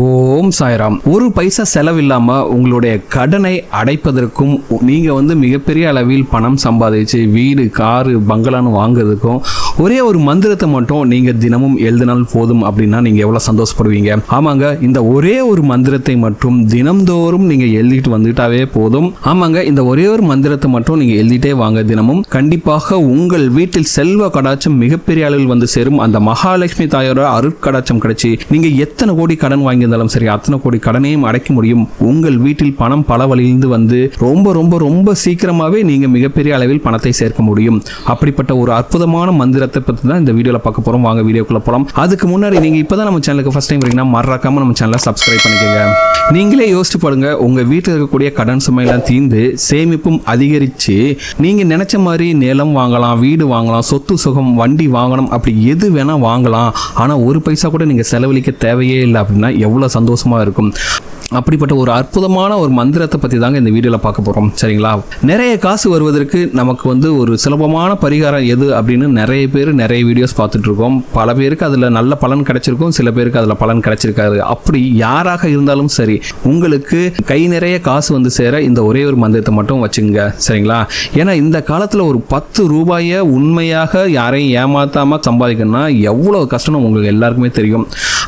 ஓம் சாய்ராம். ஒரு பைசா செலவில்லாம உங்களுடைய கடனை அடைப்பதற்கும் நீங்க மிகப்பெரிய அளவில் பணம் சம்பாதிச்சு வீடு காரு பங்களான்னு வாங்குறதுக்கும் ஒரே ஒரு மந்திரத்தை மட்டும் நீங்க தினமும் எழுதினால் போதும் அப்படின்னா நீங்க எவ்வளவு சந்தோஷப்படுவீங்க. ஆமாங்க, இந்த ஒரே ஒரு மந்திரத்தை மட்டும் தினம்தோறும் நீங்க எழுதிட்டு வந்துட்டாவே போதும். ஆமாங்க, இந்த ஒரே ஒரு மந்திரத்தை மட்டும் நீங்க எழுதிட்டே வாங்க தினமும். கண்டிப்பாக உங்கள் வீட்டில் செல்வ கடாட்சம் மிகப்பெரிய அளவில் வந்து சேரும். அந்த மகாலட்சுமி தாயோட அருட்கடாட்சம் கிடைச்சி நீங்க எத்தனை கோடி கடன் வாங்கியிருந்தாலும் சரி அத்தனை கோடி கடனையும் அடைக்க முடியும். உங்கள் வீட்டில் பணம் பல வழியிலிருந்து வந்து ரொம்ப ரொம்ப ரொம்ப சீக்கிரமாவே நீங்க மிகப்பெரிய அளவில் பணத்தை சேர்க்க முடியும். அப்படிப்பட்ட ஒரு அற்புதமான மந்திரத்தை பத்தி தான் இந்த வீடியோல பார்க்க போறோம். வாங்க வீடியோக்குள்ள போலாம். அதுக்கு முன்னாடி நீங்க இப்பதான் நம்ம சேனலுக்கு ஃபர்ஸ்ட் டைம் வரீங்கன்னா மறக்காம நம்ம சேனலை சப்ஸ்கிரைப் பண்ணிக்கோங்க. நீங்களே யோசிச்சு பாருங்க, உங்க வீட்டில் இருக்கக்கூடிய கடன் சுமையெல்லாம் தீர்ந்து சேமிப்பும் அதிகரிச்சு நீங்க நினைச்ச மாதிரி நிலம் வாங்கலாம், வீடு வாங்கலாம், சொத்து சுகம், வண்டி வாங்கணும், அப்படி எது வேணா வாங்கலாம். ஆனா ஒரு பைசா கூட நீங்க செலவழிக்க தேவையே இல்லை அப்படின்னா எவ்வளவு சந்தோஷமா இருக்கும். அப்படிப்பட்ட ஒரு அற்புதமான ஒரு மந்திரத்தை பற்றி தாங்க இந்த வீடியோவில் பார்க்க போகிறோம். சரிங்களா? நிறைய காசு வருவதற்கு நமக்கு ஒரு சுலபமான பரிகாரம் எது அப்படின்னு நிறைய பேர் நிறைய வீடியோஸ் பார்த்துட்டு இருக்கோம். பல பேருக்கு அதில் நல்ல பலன் கிடைச்சிருக்கும், சில பேருக்கு அதில் பலன் கிடைச்சிருக்காரு. அப்படி யாராக இருந்தாலும் சரி, உங்களுக்கு கை நிறைய காசு வந்து சேர இந்த ஒரே ஒரு மந்திரத்தை மட்டும் வச்சுங்க. சரிங்களா? ஏன்னா இந்த காலத்தில் ஒரு 10 ரூபாயை உண்மையாக யாரையும் ஏமாத்தாமல் சம்பாதிக்கணும்னா எவ்வளோ கஷ்டம் உங்களுக்கு எல்லாருக்குமே தெரியும்.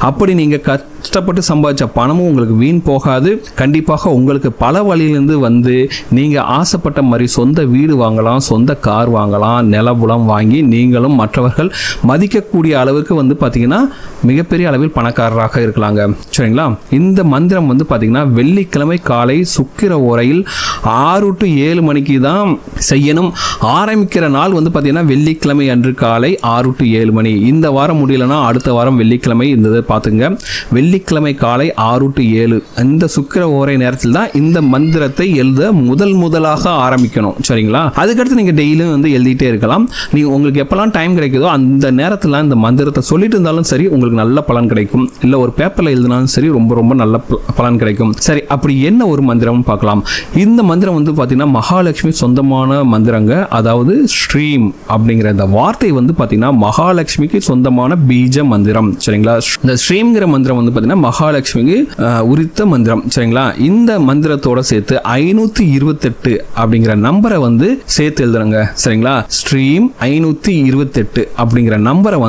அப்படி நீங்கள் கஷ்டப்பட்டு சம்பாதிச்ச பணமும் உங்களுக்கு வீண் போகாது. கண்டிப்பாக உங்களுக்கு பல வழியிலிருந்து நீங்கள் ஆசைப்பட்ட மாதிரி சொந்த வீடு வாங்கலாம், சொந்த கார் வாங்கலாம், நிலபுலம் வாங்கி நீங்களும் மற்றவர்கள் மதிக்கக்கூடிய அளவுக்கு பார்த்தீங்கன்னா மிகப்பெரிய அளவில் பணக்காரராக இருக்கலாங்க. சரிங்களா? இந்த மந்திரம் பார்த்தீங்கன்னா வெள்ளிக்கிழமை காலை சுக்கிர ஓரையில் 6 to 7 மணிக்கு தான் செய்யணும். ஆரம்பிக்கிற நாள் பார்த்தீங்கன்னா வெள்ளிக்கிழமை அன்று காலை 6 to 7 மணி. இந்த வாரம் முடியலன்னா அடுத்த வாரம் வெள்ளிக்கிழமை இருந்தது பார்த்துங்க. வெள்ளிக்கிழமை காலை 6 to 7 இந்த சுக்கிர ஓரை நேரத்தில் தான் இந்த மந்திரத்தை எழுத முதலாக ஆரம்பிக்கணும். சரிங்களா? அதுக்கடுத்து நீங்கள் டெய்லியும் எழுதிட்டே இருக்கலாம். நீங்கள் உங்களுக்கு எப்பெல்லாம் டைம் கிடைக்குதோ அந்த நேரத்தில் இந்த மந்திரத்தை சொல்லிட்டு இருந்தாலும் சரி உங்களுக்கு நல்ல பலன் கிடைக்கும். இல்லை ஒரு பேப்பரில் எழுதினாலும் சரி ரொம்ப ரொம்ப நல்ல பலன் கிடைக்கும். சரி, அப்படி என்ன ஒரு மந்திரம் பார்க்கலாம். இந்த மந்திரம் பார்த்தீங்கன்னா மகாலட்சுமி சொந்தமான மந்திரங்க. அதாவது ஸ்ரீம் அப்படிங்கிற இந்த வார்த்தை பார்த்தீங்கன்னா மகாலட்சுமிக்கு சொந்தமான பீஜ மந்திரம். சரிங்களா? இந்த ஸ்ரீம்ங்கிற மந்திரம் பார்த்தீங்கன்னா மகாலட்சுமிக்கு உரித்த மந்திரம். சரிங்களா? இந்த மந்திரத்தோட சேர்த்து 528 அப்படிங்கிற நம்பரை சேர்த்து எழுதுறங்க. சரிங்களா? ஸ்ட்ரீம் 528 அப்படிங்கிற நம்பரை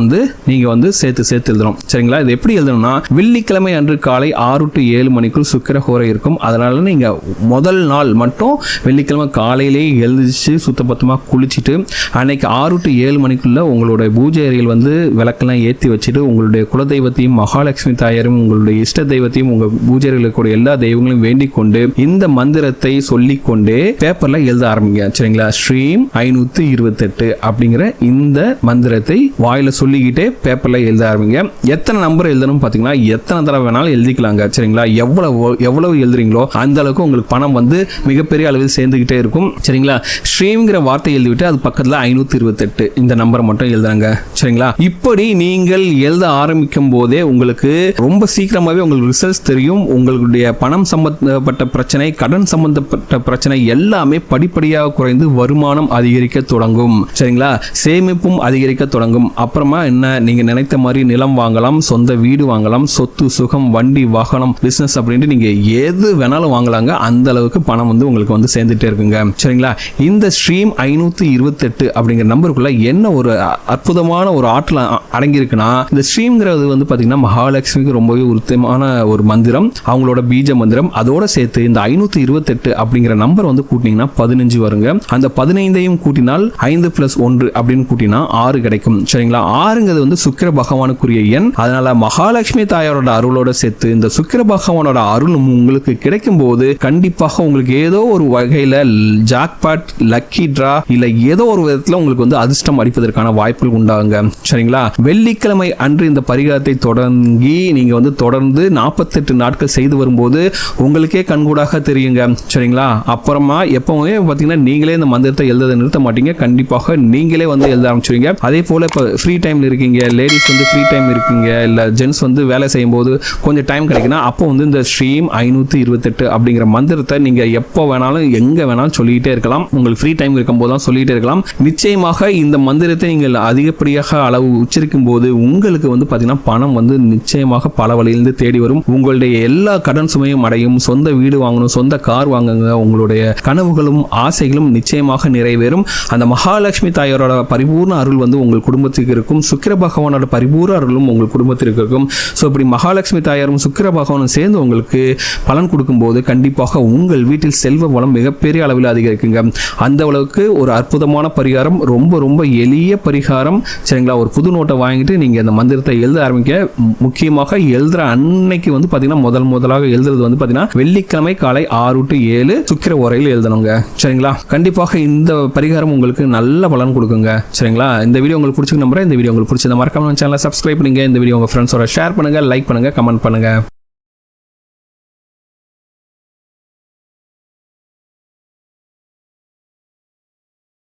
நீங்க சேர்த்து எழுதணும். சரிங்களா? இது எப்படி எழுதணும்னா வெள்ளிக்கிழமை அன்று காலை 6 to 7 மணிக்குள் சுக்கிர ஹோரை இருக்கும். அதனால நீங்க முதல் நாள் மட்டும் வெள்ளிக்கிழமை காலையிலேயே எழுதிச்சு சுத்தபத்தமா குளிச்சுட்டு அன்னைக்கு 6 to 7 மணிக்குள்ள உங்களோட பூஜை அறையில் விளக்கெல்லாம் ஏற்றி வச்சுட்டு உங்களுடைய குலதெய்வத்தையும் மகாலட்சுமி தாயாரும் உங்களுடைய இஷ்ட தெய்வத்தையும் உங்க பூஜைகளுக்கு கூட எல்லா தெய்வங்களையும் வேண்டிக் கொண்டு இந்த மந்திரத்தை சொல்லிக்கொண்டே பேப்பர்ல எழுத ஆரம்பிங்க. சரிங்களா? ஸ்ரீம் 528 அப்படிங்கிற இந்த மந்திரத்தை வாயில சொல்லிக்கிட்டே பேப்பர்ல எழுத ஆரம்பிங்க. எத்தனை நம்பர் எழுதணும் பாத்தீங்கன்னா எத்தனை தடவை வேணாலும் எழுதிக்கலாங்க. சரிங்களா? எவ்வளவு எழுதுறீங்களோ அந்த அளவுக்கு உங்களுக்கு பணம் மிகப்பெரிய அளவில் சேர்ந்துகிட்டே இருக்கும். சரிங்களா? ஸ்ரீம்ங்கிற வார்த்தை எழுதிவிட்டு அது பக்கத்துல 528 இந்த நம்பரை மட்டும் எழுதுறாங்க. சரிங்களா? இப்படி நீங்கள் எழுத ஆரம்பிக்கும் போதே உங்களுக்கு ரொம்ப சீக்கிரமாவே உங்களுக்கு ரிசல்ட்ஸ் தெரியும். உங்களுடைய பணம் சம்பந்தப்பட்ட பிரச்சனை, கடன் சம்பந்தப்பட்ட பிரச்சனை எல்லாமே படிப்படியாக குறைந்து வருமானம் அதிகரிக்க தொடங்கும். சரிங்களா? சேமிப்பும் அதிகரிக்க தொடங்கும். அப்புறமா என்ன, நீங்க நினைத்த மாதிரி நிலம் வாங்கலாம், சொந்த வீடு வாங்கலாம், சொத்து சுகம், வண்டி வாகனம், பிசினஸ் அப்படின்ட்டு நீங்க எது வேணாலும் வாங்கலாங்க. அந்த அளவுக்கு பணம் உங்களுக்கு சேர்ந்துட்டே இருக்குங்க. சரிங்களா? இந்த ஸ்ட்ரீம் 528 அப்படிங்கிற நம்பருக்குள்ள என்ன ஒரு அற்புதமான ஒரு ஆற்றல் அடங்கி இருக்குன்னா, இந்த ஸ்ட்ரீம்ங்கிறது பாத்தீங்கன்னா மகாலட்சுமிக்கு ரொம்பவே உருத்தமான ஒரு மந்திரம், அவங்களோட பீஜ மந்திரம். அதோட சேர்த்து இந்த 528 அப்படிங்கிற நம்பர் கூட்டினீங்கன்னா 15 வருங்க. அந்த 15ஐயும் கூட்டினால் 5 + 1 அப்படின்னு கூட்டினா 6 கிடைக்கும். சரிங்களா? 6ங்கிறது சுக்கிர பகவானுக்குரிய எண். அதனால மகாலட்சுமி தாயாரோட அருளோட சேர்த்து இந்த சுக்கிர பகவானோட அருள் உங்களுக்கு கிடைக்கும் போது கண்டிப்பாக உங்களுக்கு ஏதோ ஒரு வகையில ஜாக்பாட், லக்கி டிரா இல்ல ஏதோ ஒரு விதத்துல உங்களுக்கு அதிர்ஷ்டம் அடிப்பதற்கான வாய்ப்புகள் உண்டாகுங்க. சரிங்களா? வெள்ளிக்கிழமை அன்று இந்த பரிகாரத்தை தொடங்கி நீங்க தொடர்ந்து 48 நாட்கள் செய்து வரும்போது உங்களுக்கே கண்கூடாக தெரியுங்க. சரிங்களா? அப்புறமா எப்பவுமே பாத்தீங்கன்னா நீங்களே இந்த மந்திரத்தை எழுத நிறுத்த மாட்டீங்க. கண்டிப்பாக நீங்களே எழுத ஆரம்பிச்சுவீங்க. அதே போல இப்ப ஃப்ரீ டைம்ல இருக்கீங்க, லேடிஸ் ஃப்ரீ டைம் இருக்கீங்க, இல்ல ஜென்ஸ் வேலை செய்யும் போது கொஞ்சம் டைம் கிடைக்குன்னா அப்போ இந்த ஸ்ட்ரீம் 528 அப்படிங்கிற மந்திரத்தை நீங்க எப்போ வேணாலும் எங்க வேணாலும் சொல்லிட்டே இருக்கலாம். உங்களுக்கு ஃப்ரீ டைம் இருக்கும் போது தான் சொல்லிட்டே இருக்கலாம். நிச்சயமாக இந்த மந்திரத்தை நீங்கள் அதிகப்படியாக அளவு உச்சரிக்கும் போது உங்களுக்கு பாத்தீங்கன்னா பணம் நிச்சயமாக பல வழியிலிருந்து தேடி வரும். உங்களுடைய எல்லா கடன் சுமையும் அடையும். சொந்த வீடு வாங்கணும், சொந்த கார் வாங்குங்க. உங்களுடைய கனவுகளும் ஆசைகளும் நிச்சயமாக நிறைவேறும். அந்த மகாலட்சுமி தாயாரோட பரிபூர்ண அருள் வந்து உங்கள் குடும்பத்துக்கு இருக்கும். சுக்கிர பகவானோட பரிபூர்ண அருளும் உங்கள் குடும்பத்திற்கு இருக்கும். ஸோ இப்படி மகாலட்சுமி தாயாரும் சுக்கிர பகவானும் சேர்ந்து உங்களுக்கு பலன் கொடுக்கும்போது கண்டிப்பாக உங்கள் வீட்டில் செல்வ வளம் மிகப்பெரிய அளவில் அதிகரிக்குங்க. அந்த அளவுக்கு ஒரு அற்புதமான பரிகாரம், ரொம்ப ரொம்ப எளிய பரிகாரம். சரிங்களா? ஒரு புது நோட்டை வாங்கிட்டு நீங்கள் அந்த மந்திரத்தை எழுத ஆரம்பிக்க. முக்கியமாக எழுதுற அன்னைக்கு வந்து பார்த்தீங்கன்னா முதலாக எழுதுறது வந்து பார்த்தீங்கன்னா வெள்ளிக்கிழமை காலை 6 to 7 சுக்கிர ஓரையில் எழுதணுங்க. சரிங்களா? கண்டிப்பாக இந்த பரிகாரம் உங்களுக்கு நல்ல பலன் கொடுக்குங்க. சரிங்களா? இந்த வீடியோ உங்களுக்கு பிடிச்சிருக்கு நம்புறேன். இந்த வீடியோ உங்களுக்கு பிடிச்சத மறக்காம சேனலை சப்ஸ்கிரைப் பண்ணுங்க. இந்த வீடியோ உங்க ஃப்ரெண்ட்ஸோட ஷேர் பண்ணுங்க, லைக் பண்ணுங்க, கமெண்ட் பண்ணுங்க.